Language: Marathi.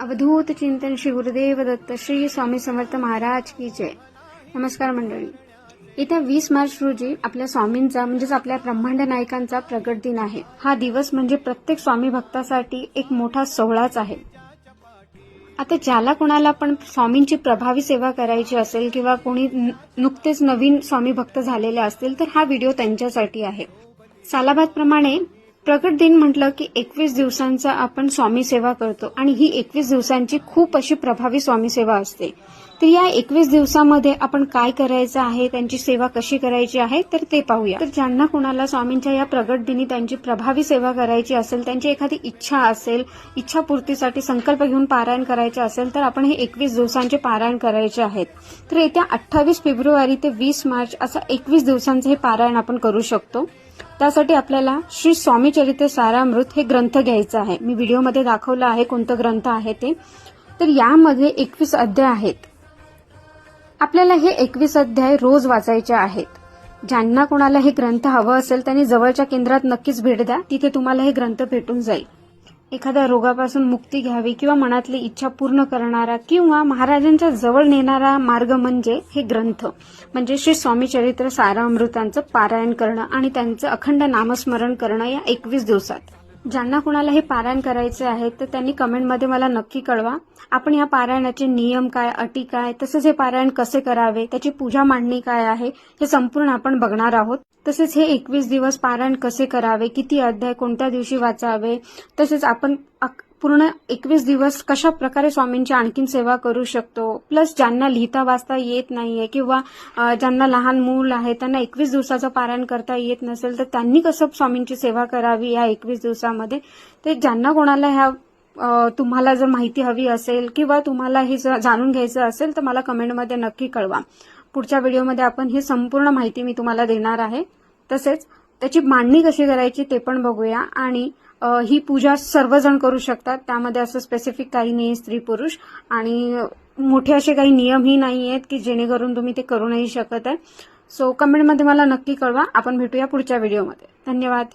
अवधूत चिंतन श्री गुरुदेव दत्त श्री स्वामी समर्थ महाराज की जय। नमस्कार मंडळी, येत्या 20 मार्च रोजी आपल्या स्वामींचा म्हणजेच आपल्या ब्रह्मांड नायकांचा प्रगट दिन आहे। हा दिवस म्हणजे प्रत्येक स्वामी भक्तासाठी एक मोठा सोहळाच आहे। आता ज्याला कोणाला पण स्वामींची प्रभावी सेवा करायची असेल किंवा कोणी नुकतेच नवीन स्वामी भक्त झालेले असतील तर हा व्हिडिओ त्यांच्यासाठी आहे। सालाबादप्रमाणे प्रगट दिन म्हटलं की 21 दिवसांचा आपण स्वामी सेवा करतो आणि ही 21 दिवसांची खूप अशी प्रभावी स्वामी सेवा असते। तर या 21 दिवसामध्ये आपण काय करायचं आहे, त्यांची सेवा कशी करायची आहे तर ते पाहूया। तर ज्यांना कोणाला स्वामींच्या या प्रगट दिनी त्यांची प्रभावी सेवा करायची असेल, त्यांची एखादी इच्छा असेल, इच्छापूर्तीसाठी संकल्प घेऊन पारायण करायचे असेल तर आपण हे 21 दिवसांचे पारायण करायचे आहेत। तर येत्या 28 फेब्रुवारी ते 20 मार्च असा 21 दिवसांचे हे पारायण आपण करू शकतो। त्यासाठी आपल्याला श्री स्वामी चरित्र सारामृत हे ग्रंथ घ्यायचं आहे। मी व्हिडिओमध्ये दाखवलं आहे कोणतं ग्रंथ आहे ते। तर यामध्ये 21 अध्याय आहेत। आपल्याला हे 21 अध्याय रोज वाचायचे आहेत। ज्यांना कोणाला हे ग्रंथ हवं असेल त्यांनी जवळच्या केंद्रात नक्कीच भेट द्या, तिथे तुम्हाला हे ग्रंथ भेटून जाईल। एखाद्या रोगापासून मुक्ती घ्यावी किंवा मनातली इच्छा पूर्ण करणारा किंवा महाराजांच्या जवळ नेणारा मार्ग म्हणजे हे ग्रंथ, म्हणजे श्री स्वामी चरित्र सारामृतांचं पारायण करणं आणि त्यांचं अखंड नामस्मरण करणं या 21 दिवसात। ज्यांना कोणाला हे पारायण करायचे आहे तर त्यांनी कमेंटमध्ये मला नक्की कळवा। आपण या पारायणाचे नियम काय, अटी काय, तसेच हे पारायण कसे करावे, त्याची पूजा मांडणी काय आहे हे संपूर्ण आपण बघणार आहोत। तसेच हे 21 दिवस पारायण कसे करावे, किती अध्याय कोणत्या दिवशी वाचावे, तसेच आपण पूर्ण 21 दिवस कशा प्रकारे स्वामींची आणखीन सेवा करू शकतो। प्लस ज्यांना लिहिता वाचता येत नाहीये किंवा ज्यांना लहान मूल आहे त्यांना 21 दिवसाचं पारायण करता येत नसेल तर त्यांनी कसं स्वामींची सेवा करावी या 21 दिवसामध्ये। ते ज्यांना कोणाला ह्या तुम्हाला जर माहिती हवी असेल किंवा तुम्हाला हे जाणून घ्यायचं असेल तर मला कमेंटमध्ये नक्की कळवा। पुढच्या व्हिडिओमध्ये आपण ही संपूर्ण माहिती मी तुम्हाला देणार आहे। तसेच त्याची मांडणी कशी करायची ते पण बघूया आणि ही पूजा सर्वजण करू शकतात, त्यामध्ये असं स्पेसिफिक काही नाही, स्त्री पुरुष आणि मोठे असे काही नियमही नाही आहेत की जेणेकरून तुम्ही ते करू नाही शकत आहे। सो कमेंटमध्ये मला नक्की कळवा। आपण भेटूया पुढच्या व्हिडिओमध्ये। धन्यवाद।